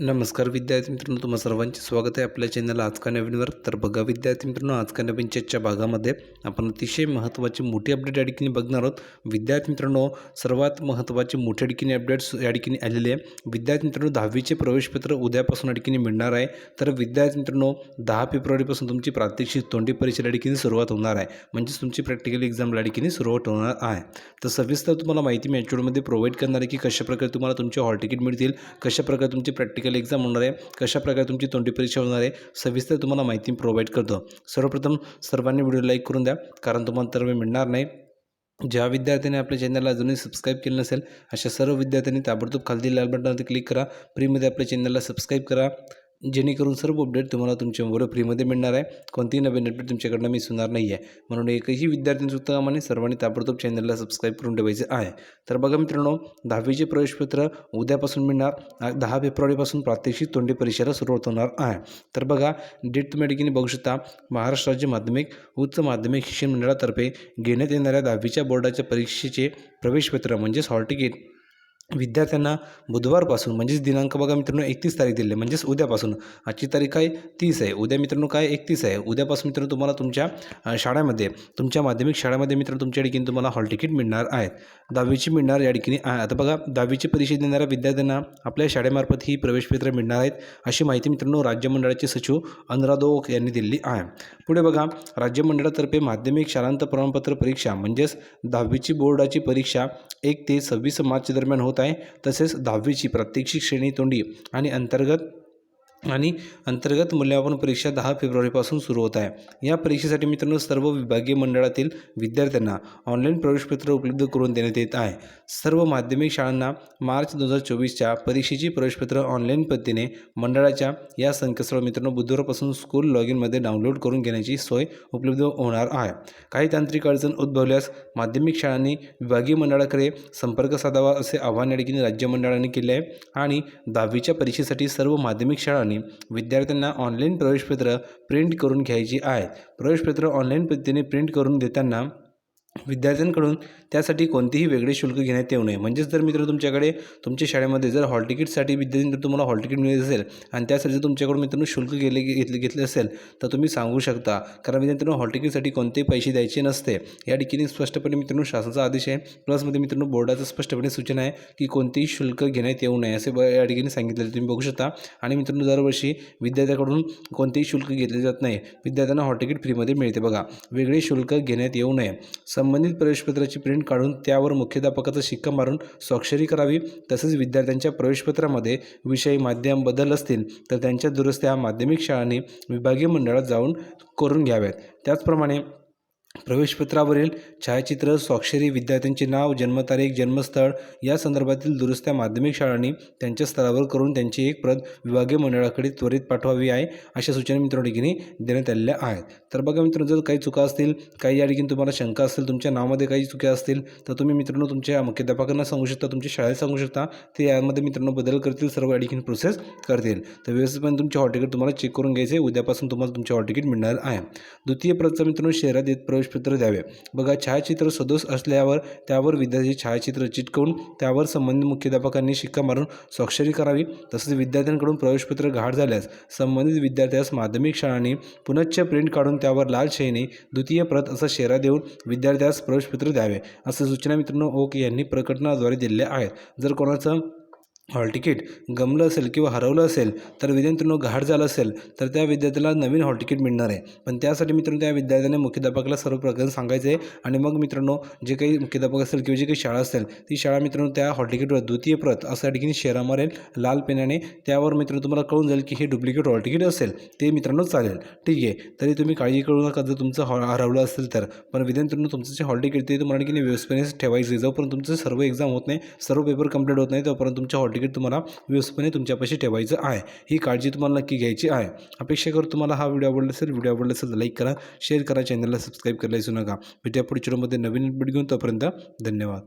नमस्कार विद्यार्थी मित्रांनो, तुम्हा सर्वांचे स्वागत आहे आपल्या चॅनल आज का नवीनवर. तर बघा विद्यार्थी मित्रांनो, आज का नवीन चर्चा भागामध्ये आपण अतिशय महत्त्वाची मोठी अपडेट या ठिकाणी बघणार आहोत. विद्यार्थी मित्रांनो, सर्वात महत्त्वाचे मोठ्या ठिकाणी अपडेट्स या ठिकाणी आलेले आहे. विद्यार्थी मित्रांनो, 10वीचे प्रवेशपत्र उद्यापासून या ठिकाणी मिळणार आहे. तर विद्यार्थी मित्रांनो, 10 फेब्रुवारीपासून तुमची प्रात्यक्षिक तोंडी परीक्षा या ठिकाणी सुरुवात होणार आहे. म्हणजेच तुमची प्रॅक्टिकल एक्झाम या ठिकाणी सुरुवात होणार आहे. तर सविस्तर तुम्हाला माहिती मी याच्यामध्ये प्रोव्हाइड करणार आहे की कशाप्रकारे तुम्हाला तुमचे हॉल तिकीट मिळतील, कशाप्रकारे तुमची प्रॅक्टिकल एक्झाम होणार आहे, कशाप्रकारे तुमची तोंडी परीक्षा होणार आहे, सविस्तर तुम्हाला माहिती प्रोव्हाइड करतो. सर्वप्रथम सर्वांनी व्हिडिओ लाईक करून द्या, कारण तुम्हाला तर मिळणार नाही. ज्या विद्यार्थ्यांनी आपल्या चॅनलला अजूनही सबस्क्राईब केलं नसेल अशा सर्व विद्यार्थ्यांनी ताबडतोब खाली लाल बटनावर क्लिक करा, फ्रीमध्ये आपल्या चॅनलला सबस्क्राईब करा, जेणेकरून सर्व अपडेट तुम्हाला तुमच्या मोबाईलवर फ्रीमध्ये मिळणार आहे. कोणतीही नवीन अपडेट तुमच्याकडनं मिस होणार नाही आहे. म्हणून एकही विद्यार्थ्यांनी सुद्धा कामाने सर्वांनी ताबडतोब चॅनलला सबस्क्राईब करून ठेवायचे आहे. तर बघा मित्रांनो, 10वीचे प्रवेशपत्र उद्यापासून मिळणार. 10 फेब्रुवारीपासून प्रात्यक्षिक तोंडी परीक्षेला सुरुवात होणार आहे. तर बघा डेट तुम्ही ठिकाणी बघू शकता. महाराष्ट्र राज्य माध्यमिक उच्च माध्यमिक शिक्षण मंडळातर्फे घेण्यात येणाऱ्या 10वीच्या बोर्डाच्या परीक्षेचे प्रवेशपत्र म्हणजेच हॉल तिकीट विद्यार्थ्यांना बुधवारपासून म्हणजेच दिनांक बघा मित्रांनो 31 तारीख दिली, म्हणजेच उद्यापासून. आजची तारीख काय 30 आहे, उद्या मित्रांनो काय 31 आहे. उद्यापासून मित्रांनो तुम्हाला तुमच्या शाळेमध्ये, तुमच्या माध्यमिक शाळेमध्ये मित्रांनो तुमच्या ठिकाणी तुम्हाला हॉल तिकीट मिळणार आहेत. 10वीची मिळणार या ठिकाणी आहे. आता बघा 10वीची परीक्षा देणाऱ्या विद्यार्थ्यांना आपल्या शाळेमार्फत ही प्रवेशपत्र मिळणार आहेत, अशी माहिती मित्रांनो राज्य मंडळाचे सचिव अनुराध ओक यांनी दिली आहे. पुढे बघा, राज्य मंडळातर्फे माध्यमिक शालांत प्रमाणपत्र परीक्षा म्हणजेच 10वीची बोर्डाची परीक्षा 1 ते 26 मार्च दरम्यान होत आहे. तसेच 10वीची प्रात्यक्षिक श्रेणी तोंडी आणि अंतर्गत मूल्यमापन परीक्षा 10 फेब्रुवारीपासून सुरू होत आहे. या परीक्षेसाठी मित्रांनो सर्व विभागीय मंडळातील विद्यार्थ्यांना ऑनलाईन प्रवेशपत्र उपलब्ध करून देण्यात येत आहे. सर्व माध्यमिक शाळांना मार्च 2024च्या परीक्षेची प्रवेशपत्र ऑनलाईन पद्धतीने मंडळाच्या या संकेतस्थळावर मित्रांनो बुधवारपासून स्कूल लॉग इनमध्ये डाउनलोड करून घेण्याची सोय उपलब्ध होणार आहे. काही तांत्रिक अडचण उद्भवल्यास माध्यमिक शाळांनी विभागीय मंडळाकडे संपर्क साधावा, असे आवाहन या ठिकाणी राज्य मंडळाने केले आहे. आणि 10वीच्या परीक्षेसाठी सर्व माध्यमिक शाळांनी विद्यार्थ्यांना ऑनलाईन प्रवेशपत्र प्रिंट करून घ्यायची आहे. प्रवेशपत्र ऑनलाईन पद्धतीने प्रिंट करून देताना विद्यार्थ्यांकडून त्यासाठी कोणतेही वेगळे शुल्क घेण्यात येऊ नये. म्हणजेच जर मित्र तुमच्याकडे तुमच्या शाळेमध्ये जर हॉल तिकीटसाठी विद्यार्थी तुम्हाला हॉल तिकीट मिळत असेल आणि त्यासाठी जर तुमच्याकडून मित्रांनो शुल्क घेतले असेल तर तुम्ही सांगू शकता, कारण विद्यार्थ्यांना हॉल तिकीटसाठी कोणतेही पैसे द्यायचे नसते. या ठिकाणी स्पष्टपणे मित्रांनो शासनाचा आदेश आहे. प्लसमध्ये मित्रांनो बोर्डाचं स्पष्टपणे सूचना आहे की कोणतेही शुल्क घेण्यात येऊ नये असे या ठिकाणी सांगितलेले तुम्ही बघू शकता. आणि मित्रांनो दरवर्षी विद्यार्थ्याकडून कोणतेही शुल्क घेतले जात नाही, विद्यार्थ्यांना हॉल तिकीट फ्रीमध्ये मिळते. बघा, वेगळे शुल्क घेण्यात येऊ नये. संबंधित प्रवेशपत्राची प्रिंट काढून त्यावर मुख्याध्यापकाचा शिक्का मारून स्वाक्षरी करावी. तसेच विद्यार्थ्यांच्या प्रवेशपत्रामध्ये विषय माध्यम बदल असतील तर त्यांच्या दुरुस्त्या माध्यमिक शाळांनी विभागीय मंडळात जाऊन करून घ्याव्यात. त्याचप्रमाणे प्रवेशपत्रावरील छायाचित्र, स्वाक्षरी, विद्यार्थ्यांचे नाव, जन्मतारीख, जन्मस्थळ या संदर्भातील दुरुस्त्या माध्यमिक शाळांनी त्यांच्या स्तरावर करून त्यांची एक प्रत विभागीय मंडळाकडे त्वरित पाठवावी आहे, अशा सूचना मित्रांनो ठिकाणी देण्यात आलेल्या आहेत. तर बघा मित्रांनो, जर काही चुका असतील, काही या ठिकाणी तुम्हाला शंका असतील, तुमच्या नावामध्ये काही चुका असतील तर तुम्ही मित्रांनो तुमच्या मुख्याध्यापकांना सांगू शकता, तुमच्या शाळेत सांगू शकता. ते यामध्ये मित्रांनो बदल करतील, सर्व या ठिकाणी प्रोसेस करतील. तर व्यवस्थितपणे तुमचे हॉल तिकीट तुम्हाला चेक करून घ्यायचे. उद्यापासून तुम्हाला तुमचे हॉल तिकीट मिळणार आहे. द्वितीय प्रतचा मित्रांनो शहरात येत प्रवेशपत्र द्यावे. बघा, छायाचित्र सदोष असल्यावर त्यावर विद्यार्थ्याचे छायाचित्र चिटकवून त्यावर संबंधित मुख्याध्यापकांनी शिक्का मारून स्वाक्षरी करावी. तसेच विद्यार्थ्यांकडून प्रवेशपत्र गहाळ झाल्यास संबंधित विद्यार्थ्यास माध्यमिक शाळांनी पुनश्च प्रिंट काढून त्यावर लाल शाईने द्वितीय प्रत असा शेरा देऊन विद्यार्थ्यास प्रवेशपत्र द्यावे, अशा सूचना मित्रांनो ओक यांनी प्रकटनाद्वारे दिलेल्या आहेत. जर कोणाचं हॉल तिकीट गमलं असेल किंवा हरवलं असेल तर विद्यार्थ्यांनो गहाळ झालं असेल तर त्या विद्यार्थ्याला नवीन हॉल तिकीट मिळणार आहे. पण त्यासाठी मित्रांनो त्या विद्यार्थ्याने मुख्याध्यापकाला सर्व प्रकारे सांगायचं आहे. आणि मग मित्रांनो जे काही मुख्याध्यापक असेल किंवा जी काही शाळा असेल ती शाळा मित्रांनो त्या हॉल तिकीटवर द्वितीय प्रत असं या ठिकाणी शेरा मारेल लाल पेनाने. त्यावर मित्रांनो तुम्हाला कळून जाईल की हे डुप्लिकेट हॉल तिकीट असेल, ते मित्रांनो चालेल. ठीक आहे, तरी तुम्ही काळजी करू नका जर तुमचं हरवलं असेल तर. पण विद्यार्थ्यांनो तुमचं जे हॉल तिकीट ते तुम्हाला ठिकाणी व्यवस्थितपणे ठेवायचं. जोपर्यंत तुमचं सर्व एक्झाम होत नाही, सर्व पेपर कंप्लीट होत नाही, तोपर्यंत तुमचं हॉल तिकीट तुम्हाला व्यवस्थितपणे तुमच्यापाशी ठेवायचं आहे. ही काळजी तुम्हाला नक्की घ्यायची आहे. अपेक्षा करू तुम्हाला हा व्हिडिओ आवडला असेल तर लाईक करा, शेअर करा, चॅनलला सबस्क्राईब करायला विसरू नका. भेटूया पुढच्या व्हिडिओमध्ये नवीन अपडेट घेऊन. तोपर्यंत धन्यवाद.